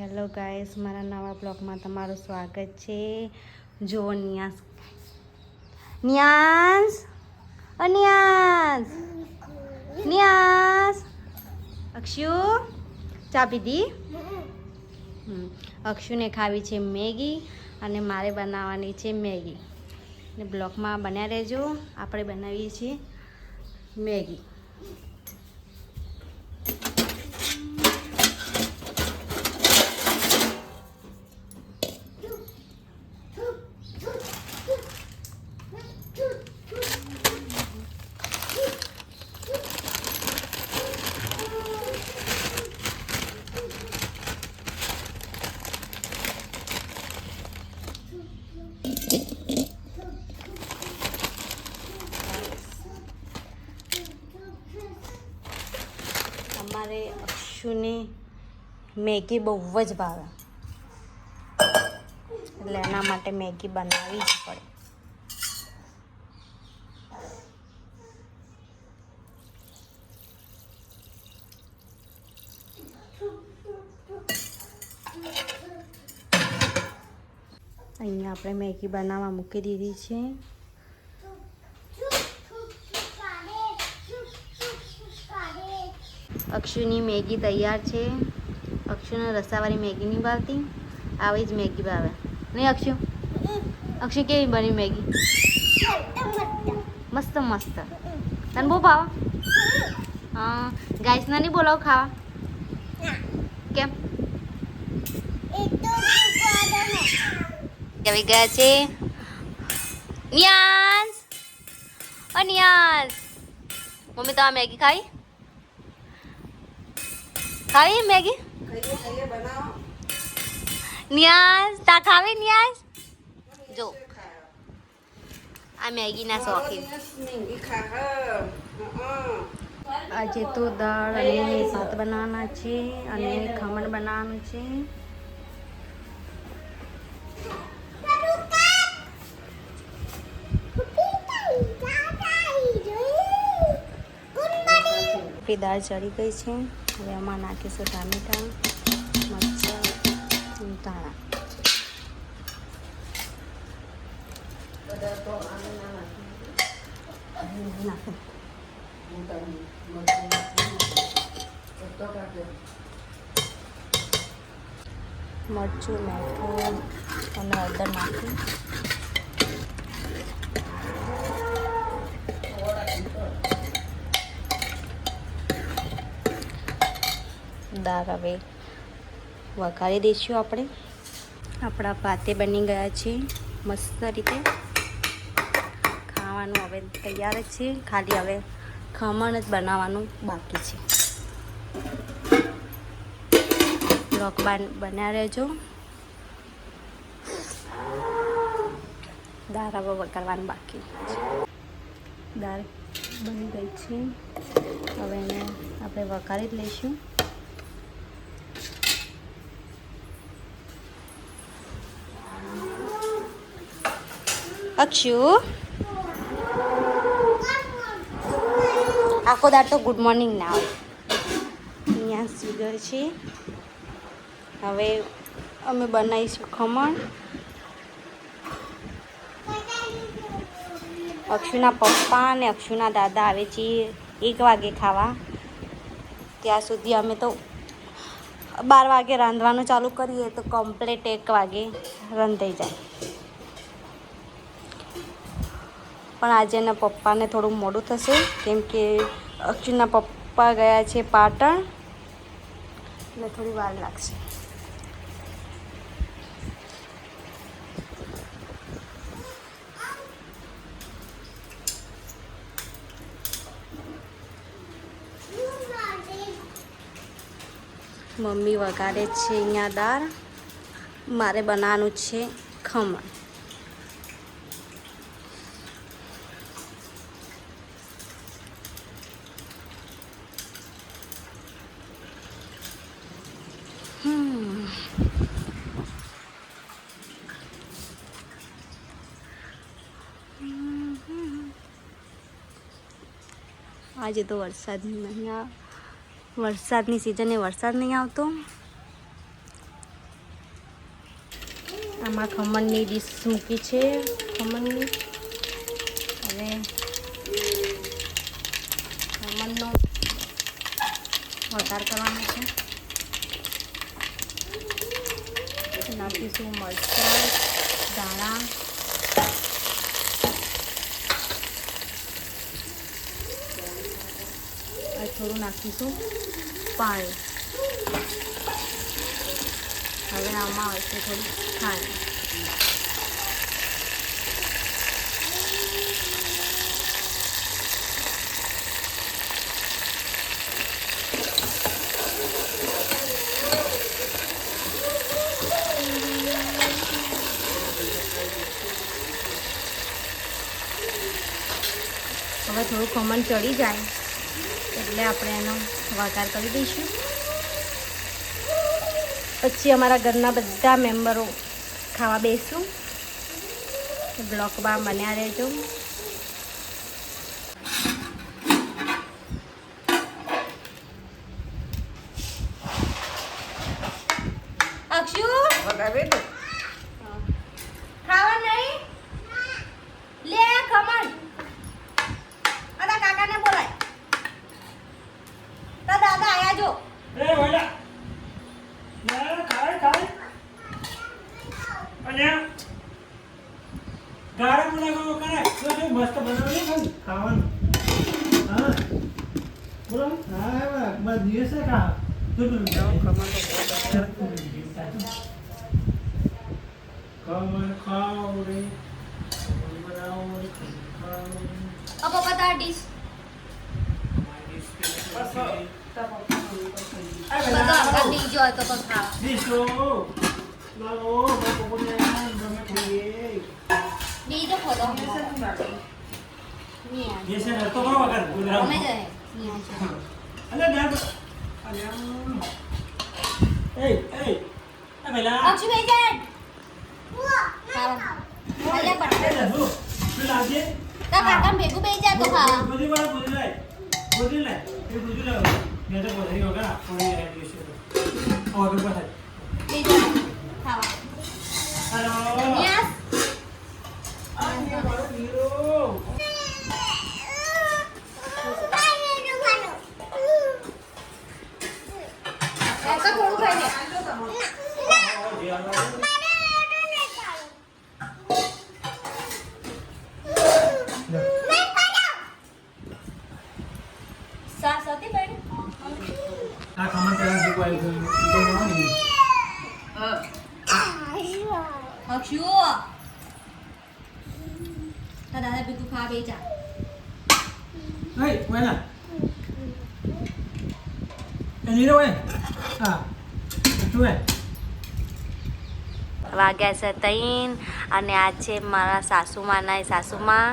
Hello guys, મારા નવા બ્લોગમાં તમારું સ્વાગત છે. જો નિયાસ નિયાસ ઓ નિયાસ નિયાસ અક્ષુ ચા પીધી? અક્ષુને ખાવી છે મેગી અને મારે બનાવવાની છે મેગી. ને બ્લોગમાં બન્યા રહેજો. આપણે બનાવીએ છીએ મેગી. અમારે અક્ષુને મેગી બહુ જ ભાવે, એટલે એના માટે મેગી બનાવવી જ પડે. અહીંયા આપણે મેગી બનાવવા મૂકી દીધી છે. અક્ષુની મેગી તૈયાર છે. અક્ષુને રસાવાળી મેગી નહીં ભાવતી, આવી જ મેગી ભાવે નહીં અક્ષુ? અક્ષુ કેવી બની મેગી? મસ્ત મસ્ત. તને બહુ ભાવે? હા. ગાઈસને નહીં બોલાવ ખાવા? કેમ? આવી ગયા છે નિયાસ. ઓ નિયાસ, મમ્મી તો આ મેગી ખાઈ ખાવી મેગી? નિયાસ તા ખાવી? નિયાસ જો આ મેગીના શોખીન. આજે તો દાળ અને ભાત બનાવવાના છે અને ખમણ બનાવવાનું છે. દાળ ચડી ગઈ છે. હવે આમાં નાખીશું ટામેટા, મરચાં, ધાણા. મરચું, મીઠું અને હળદર નાખી દાળ હવે વઘારી દઈશું. આપણા ભાતે બની ગયા છે મસ્ત રીતે. ખાવાનું હવે તૈયાર જ છે, ખાલી હવે ખમણ જ બનાવવાનું બાકી છે. બ્લોગ બન્યા રહેજો. દાળ હવે વઘારવાનું બાકી. દાળ બની ગઈ છે, હવે એને આપણે વઘારી જ લઈશું. અક્ષુ આખો દાડ તો ગુડ મોર્નિંગ ના આવે. અહીંયા સુગર છે. હવે અમે બનાવીશું ખમણ. અક્ષુના પપ્પા અને અક્ષુના દાદા આવે છે 1 વાગે ખાવા. ત્યાં સુધી અમે તો 12 વાગે રાંધવાનું ચાલુ કરીએ તો કમ્પ્લીટ 1 વાગે રંધાઈ જાય. પણ આજે એના પપ્પાને થોડું મોડું થશે, કેમ કે અક્ષુના પપ્પા ગયા છે પાટણ, એટલે થોડી વાર લાગશે. મમ્મી વઘારે છે અહીંયા દાળ, મારે બનાવવાનું છે ખમણ. આજે તો વરસાદની સિઝને વરસાદ નહીં આવતો, આમાં ખમણની ડીશ મૂકી છે ખમણની. હવે ખમણનો વઘાર કરવાનો છે. નાખીશું મરચાં, ધાણા, થોડું નાખીશું પાણી. હવે આમાં આવશે થોડી ખાંડ. હવે થોડું ખમણ ચડી જાય એટલે આપણે એનો વઘાર કરી દઈશું. પછી અમારા ઘરના બધા મેમ્બરો ખાવા બેસું. બ્લોગમાં બન્યા રહેજો. અક્ષુ ખાવા નહીં લે ખમણ. અદા કાકાને બોલાય. તો દાદા આયા જો. એ ઓલા યાર ખાય ખાય અને ગારા મુલાકાત કરે તો જો મસ્ત બનાવી ને ખાવાનું. હા બોલો. હા બસ દિવસે ખા તો ખમણ ખાઓ રે બનાવો રે ખાઓ રે. अब बता डिश બસ बता डी जो तो बस खा દીસો લાવો બાપુ બોલે તમે ખોઈએ डी जो खोदो नहीं आ ये से तो करो अगर गुजरात हमें जाए नहीं आ अरे यार अरे ए बेला अक्षु भाई जान खावा पड़ता ए तू लागे का काका भेगू बेच जा तो खा बुझी ले ये बुझी ले मैं तो बोल रही होगा थोड़ी रेडी से और भी पता ले जा खावा हेलो यस ये बड़ा हीरो ऐसा थोड़ा खाई ले साथी बैठ आ कमेंट करने की कोई नहीं अक्षु दादा बिकू खा बेचा ए वेला એની રે હા તું વાગ્યા છે 3 અને આ છે મારા સાસુમાના સાસુમાં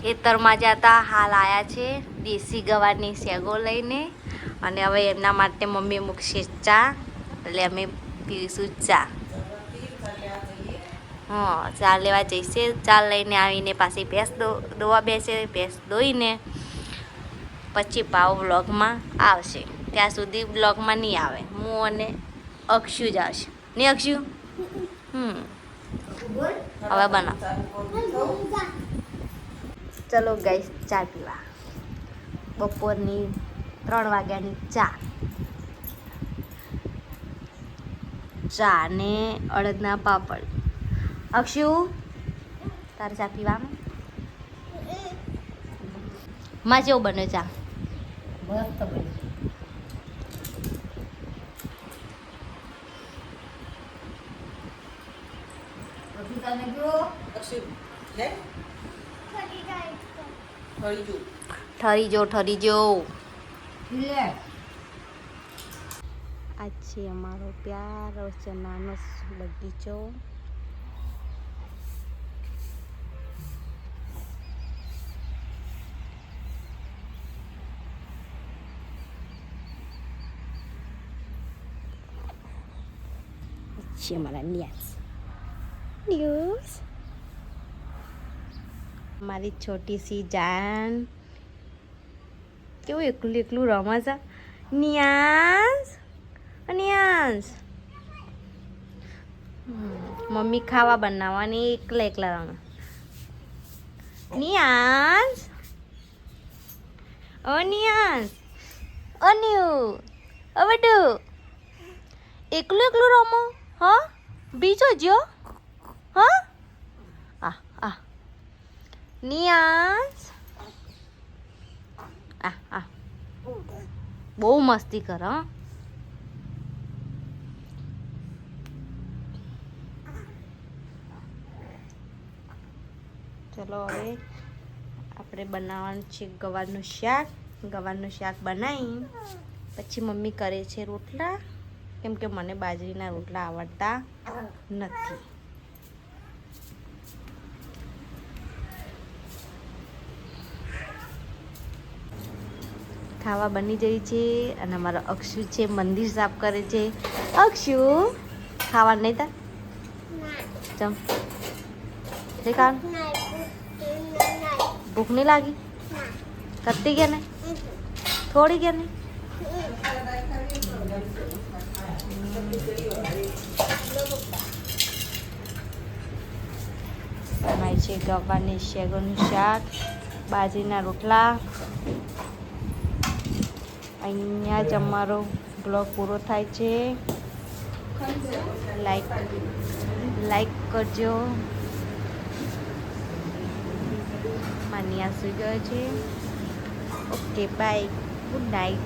ખેતરમાં જતા હાલ આવ્યા છે દેશી ગવાની શેગો લઈને. અને હવે એમના માટે મમ્મી મૂકશે ચા એટલે અમે પીશું ચા. હા ચા લેવા જઈશે. ચા લઈને આવીને પાછી ભેંસ દોવા બેસે. ભેંસ દોઈને પછી પાવ વ્લોગમાં આવશે. ત્યાં સુધી બ્લોગમાં નહીં આવે. હું અને અક્ષુ જ આવશે નહીં અક્ષુ. હવે બનાવ. ચલો ગાઈસ ચા પીવા. બપોરની 3 વાગ્યાની ચા ને અડદના પાપડ. અક્ષુ તારે ચા પીવામાં માં જેવું બને ચા મસ્ત બને. ઠરી જો આ છે અમારો પ્યારો ચનાનો બગીચો. છે અમારા ન્યાસ મારી છોટી સી જાન કેવું એકલું એકલું રમે છે. ન્યાસ ન્યાસ મમ્મી ખાવા બનાવવાની એકલા એકલા રમે. નિયાસ ઓ નિયાસ અન્યુ અવડુ એકલું એકલું રમો. હા બીજો જો. હા આ આ નિયાસ આ આ બહુ મસ્તી કર. હા ચલો હવે આપણે બનાવવાનું છે ગવારનું શાક. ગવારનું શાક બનાવી પછી મમ્મી કરે છે રોટલા, કેમ કે મને બાજરીના રોટલા આવડતા નથી. ખાવા બની જાય છે અને અમારો અક્ષુ છે મંદિર સાફ કરે છે. અક્ષુ ખાવા નહીં તા ચમ દેખાડ. ભૂખ નહીં લાગી? કરતી કે નહીં? થોડી કે નહીં? બનાય છે ગવાની શેગોનું શાક, બાજરીના રોટલા. અહીંયા જ અમારો બ્લોગ પૂરો થાય છે. લાઈક કરજો. માનિયા સુઈ ગયો છે. Okay bye, good night.